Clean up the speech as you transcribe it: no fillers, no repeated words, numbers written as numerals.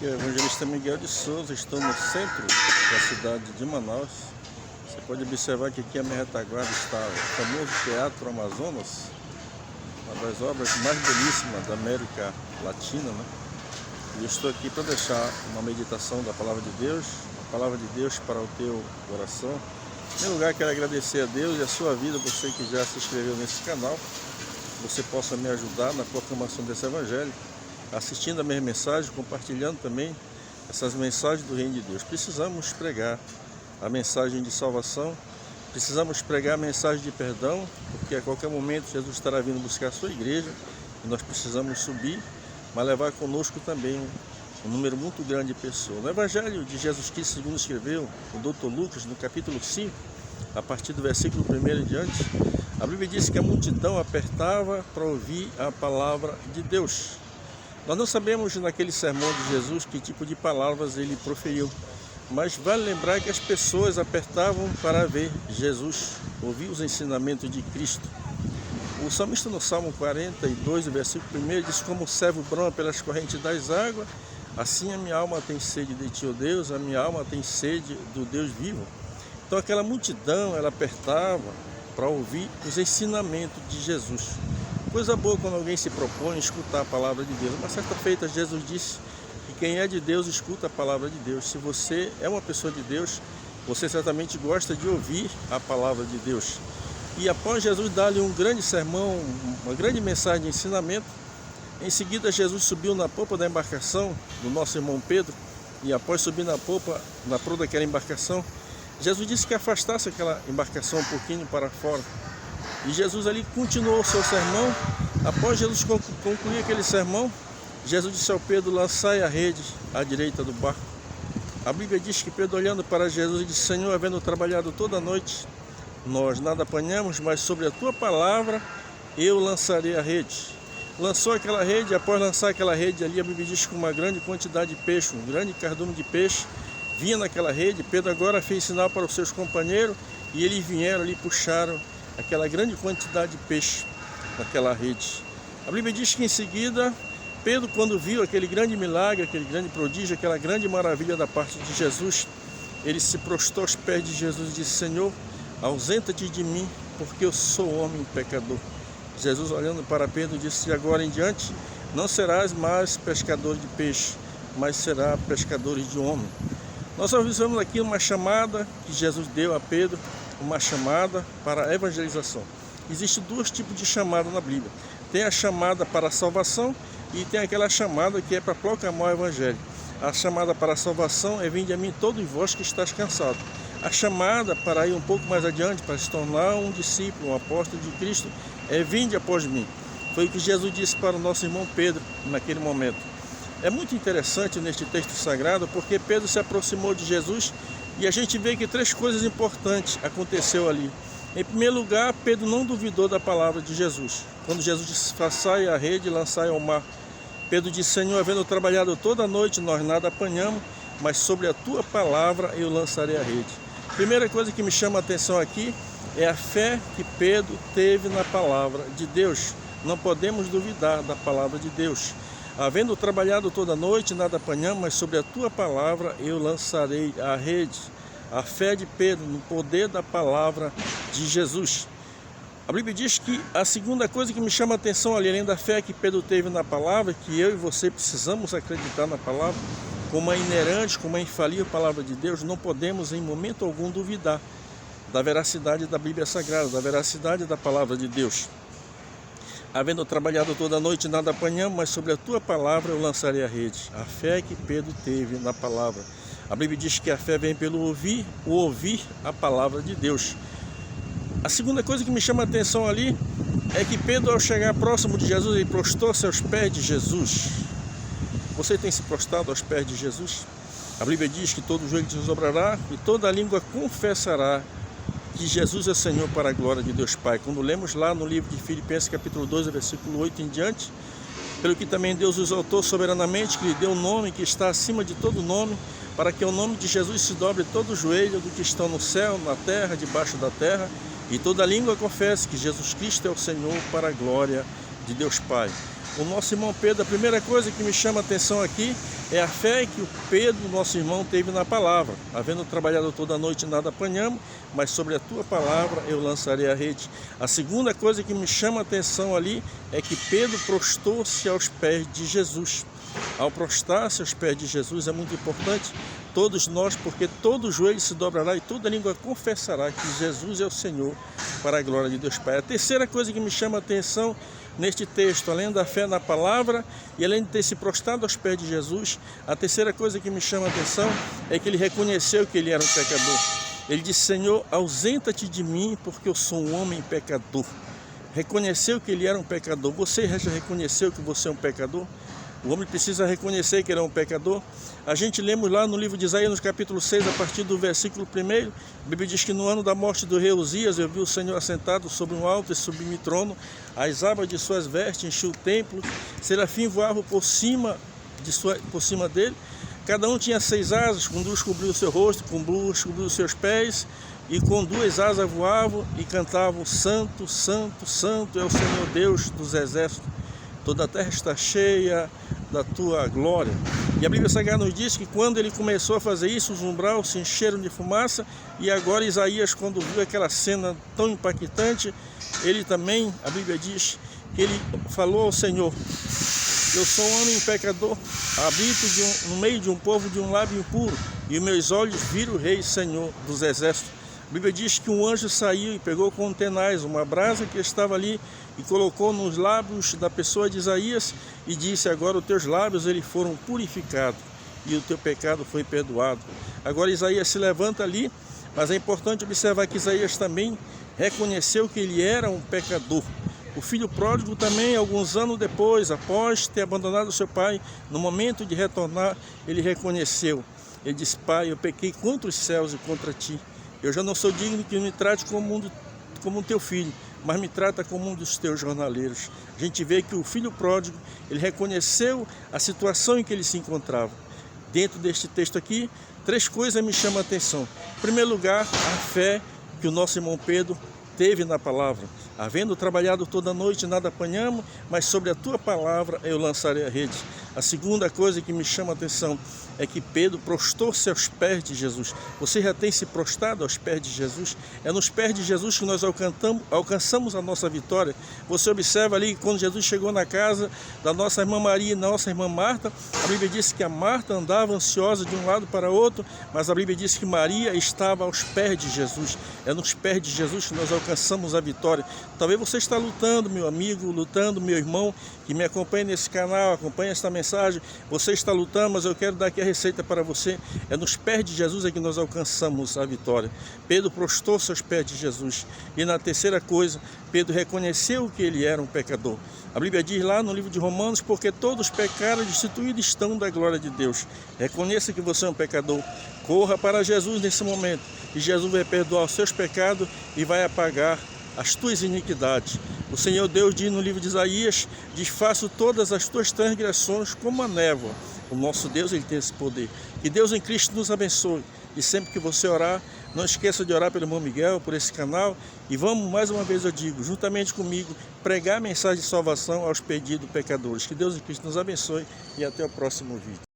Aqui é o evangelista Miguel de Souza, estou no centro da cidade de Manaus. Você pode observar que aqui à minha retaguarda está o famoso Teatro Amazonas, uma das obras mais belíssimas da América Latina, né? E eu estou aqui para deixar uma meditação da Palavra de Deus, a Palavra de Deus para o teu coração. Em primeiro lugar, quero agradecer a Deus e a sua vida, você que já se inscreveu nesse canal, você possa me ajudar na proclamação desse Evangelho, assistindo a minha mensagem, compartilhando também essas mensagens do Reino de Deus. Precisamos pregar a mensagem de salvação, precisamos pregar a mensagem de perdão, porque a qualquer momento Jesus estará vindo buscar a sua igreja e nós precisamos subir, mas levar conosco também um número muito grande de pessoas. No Evangelho de Jesus Cristo, segundo escreveu o Dr. Lucas, no capítulo 5, a partir do versículo 1 em diante, a Bíblia diz que a multidão apertava para ouvir a palavra de Deus. Nós não sabemos naquele sermão de Jesus que tipo de palavras ele proferiu, mas vale lembrar que as pessoas apertavam para ver Jesus, ouvir os ensinamentos de Cristo. O salmista no Salmo 42, versículo 1, diz: como o servo brama pelas correntes das águas, assim a minha alma tem sede de ti, ó Deus, a minha alma tem sede do Deus vivo. Então aquela multidão, ela apertava para ouvir os ensinamentos de Jesus. Coisa boa quando alguém se propõe a escutar a palavra de Deus. Uma certa feita, Jesus disse que quem é de Deus escuta a palavra de Deus. Se você é uma pessoa de Deus, você certamente gosta de ouvir a palavra de Deus. E após Jesus dar-lhe um grande sermão, uma grande mensagem de ensinamento, em seguida Jesus subiu na popa da embarcação do nosso irmão Pedro, e após subir na popa, na proa daquela embarcação, Jesus disse que afastasse aquela embarcação um pouquinho para fora. E Jesus ali continuou o seu sermão. Após Jesus concluir aquele sermão, Jesus disse ao Pedro: lançai a rede à direita do barco. A Bíblia diz que Pedro, olhando para Jesus, disse: Senhor, havendo trabalhado toda a noite, nós nada apanhamos, mas sobre a tua palavra eu lançarei a rede. Lançou aquela rede. Após lançar aquela rede ali, a Bíblia diz que uma grande quantidade de peixe, um grande cardume de peixe vinha naquela rede. Pedro agora fez sinal para os seus companheiros e eles vieram ali e puxaram aquela grande quantidade de peixe naquela rede. A Bíblia diz que em seguida, Pedro, quando viu aquele grande milagre, aquele grande prodígio, aquela grande maravilha da parte de Jesus, ele se prostrou aos pés de Jesus e disse: Senhor, ausenta-te de mim, porque eu sou homem pecador. Jesus, olhando para Pedro, disse: de agora em diante não serás mais pescador de peixe, mas será pescador de homem. Nós observamos aqui uma chamada que Jesus deu a Pedro, uma chamada para a evangelização. Existem dois tipos de chamada na Bíblia. Tem a chamada para a salvação e tem aquela chamada que é para proclamar o evangelho. A chamada para a salvação é: vinde a mim todos vós que estáis cansados. A chamada para ir um pouco mais adiante, para se tornar um discípulo, um apóstolo de Cristo, é: vinde após mim. Foi o que Jesus disse para o nosso irmão Pedro naquele momento. É muito interessante neste texto sagrado, porque Pedro se aproximou de Jesus e a gente vê que três coisas importantes aconteceu ali. Em primeiro lugar, Pedro não duvidou da palavra de Jesus. Quando Jesus disse: façai a rede e lançai ao mar, Pedro disse: Senhor, havendo trabalhado toda a noite, nós nada apanhamos, mas sobre a tua palavra eu lançarei a rede. Primeira coisa que me chama a atenção aqui é a fé que Pedro teve na palavra de Deus. Não podemos duvidar da palavra de Deus. Havendo trabalhado toda a noite, nada apanhamos, mas sobre a tua palavra eu lançarei a rede. A fé de Pedro no poder da palavra de Jesus. A Bíblia diz que a segunda coisa que me chama a atenção ali, além da fé que Pedro teve na palavra, que eu e você precisamos acreditar na palavra, como é inerente, como é infalível a palavra de Deus, não podemos em momento algum duvidar da veracidade da Bíblia Sagrada, da veracidade da palavra de Deus. Havendo trabalhado toda a noite, nada apanhamos, mas sobre a tua palavra eu lançarei a rede. A fé que Pedro teve na palavra. A Bíblia diz que a fé vem pelo ouvir a palavra de Deus. A segunda coisa que me chama a atenção ali é que Pedro, ao chegar próximo de Jesus, ele prostrou-se aos pés de Jesus. Você tem se prostrado aos pés de Jesus? A Bíblia diz que todo joelho se dobrará e toda língua confessará que Jesus é Senhor, para a glória de Deus Pai. Quando lemos lá no livro de Filipenses, capítulo 2, versículo 8 em diante, pelo que também Deus os exaltou soberanamente, que lhe deu um nome que está acima de todo nome, para que o nome de Jesus se dobre todo o joelho do que estão no céu, na terra, debaixo da terra, e toda língua confesse que Jesus Cristo é o Senhor, para a glória de Deus Pai. o nosso irmão Pedro, a primeira coisa que me chama a atenção aqui é a fé que o Pedro, nosso irmão, teve na palavra. Havendo trabalhado toda a noite, nada apanhamos, mas sobre a tua palavra eu lançarei a rede. A segunda coisa que me chama a atenção ali é que Pedro prostrou-se aos pés de Jesus. Ao prostrar-se aos pés de Jesus é muito importante, todos nós, porque todo joelho se dobrará e toda língua confessará que Jesus é o Senhor, para a glória de Deus Pai. A terceira coisa que me chama a atenção neste texto, além da fé na palavra e além de ter se prostrado aos pés de Jesus, a terceira coisa que me chama a atenção é que ele reconheceu que ele era um pecador. Ele disse: Senhor, ausenta-te de mim, porque eu sou um homem pecador. Reconheceu que ele era um pecador. Você já reconheceu que você é um pecador? O homem precisa reconhecer que ele é um pecador. A gente lemos lá no livro de Isaías, no capítulo 6, a partir do versículo 1, a Bíblia diz que no ano da morte do rei Uzias, eu vi o Senhor assentado sobre um alto e sublime trono, as abas de suas vestes enchiam o templo, serafim voavam por cima dele, cada um tinha 6 asas, com 2 cobriu o seu rosto, com 2 cobriu os seus pés, e com 2 asas voavam e cantavam: Santo, Santo, Santo é o Senhor Deus dos exércitos. Toda a terra está cheia da tua glória. E a Bíblia Sagrada nos diz que quando ele começou a fazer isso, os umbrais se encheram de fumaça. E agora Isaías, quando viu aquela cena tão impactante, ele também, a Bíblia diz, que ele falou ao Senhor: eu sou um homem pecador, habito no meio de um povo de um lábio impuro, e meus olhos viram o Rei Senhor dos exércitos. A Bíblia diz que um anjo saiu e pegou com tenaz uma brasa que estava ali e colocou nos lábios da pessoa de Isaías e disse: agora os teus lábios eles foram purificados e o teu pecado foi perdoado. Agora Isaías se levanta ali, mas é importante observar que Isaías também reconheceu que ele era um pecador. O filho pródigo também, alguns anos depois, após ter abandonado seu pai, no momento de retornar, ele reconheceu. Ele disse: Pai, eu pequei contra os céus e contra ti. Eu já não sou digno que me trate como um teu filho, mas me trata como um dos teus jornaleiros. A gente vê que o filho pródigo, ele reconheceu a situação em que ele se encontrava. Dentro deste texto aqui, 3 coisas me chamam a atenção. Em primeiro lugar, a fé que o nosso irmão Pedro teve na palavra. Havendo trabalhado toda a noite, nada apanhamos, mas sobre a tua palavra eu lançarei a rede. A segunda coisa que me chama a atenção é que Pedro prostrou-se aos pés de Jesus. Você já tem se prostrado aos pés de Jesus? É nos pés de Jesus que nós alcançamos a nossa vitória. Você observa ali que quando Jesus chegou na casa da nossa irmã Maria e nossa irmã Marta, a Bíblia diz que a Marta andava ansiosa de um lado para outro, mas a Bíblia diz que Maria estava aos pés de Jesus. É nos pés de Jesus que nós alcançamos a vitória. Talvez você está lutando, meu amigo, lutando, meu irmão, que me acompanha nesse canal, acompanha esta mensagem. Você está lutando, mas eu quero dar aqui a receita para você. É nos pés de Jesus é que nós alcançamos a vitória. Pedro prostrou-se aos pés de Jesus. E na terceira coisa, Pedro reconheceu que ele era um pecador. A Bíblia diz lá no livro de Romanos: porque todos pecaram e destituídos estão da glória de Deus. Reconheça que você é um pecador. Corra para Jesus nesse momento. E Jesus vai perdoar os seus pecados e vai apagar as tuas iniquidades. O Senhor Deus diz no livro de Isaías: desfaço todas as tuas transgressões como a névoa. O nosso Deus, ele tem esse poder. Que Deus em Cristo nos abençoe. E sempre que você orar, não esqueça de orar pelo irmão Miguel, por esse canal. E vamos, mais uma vez eu digo, juntamente comigo, pregar a mensagem de salvação aos perdidos pecadores. Que Deus em Cristo nos abençoe e até o próximo vídeo.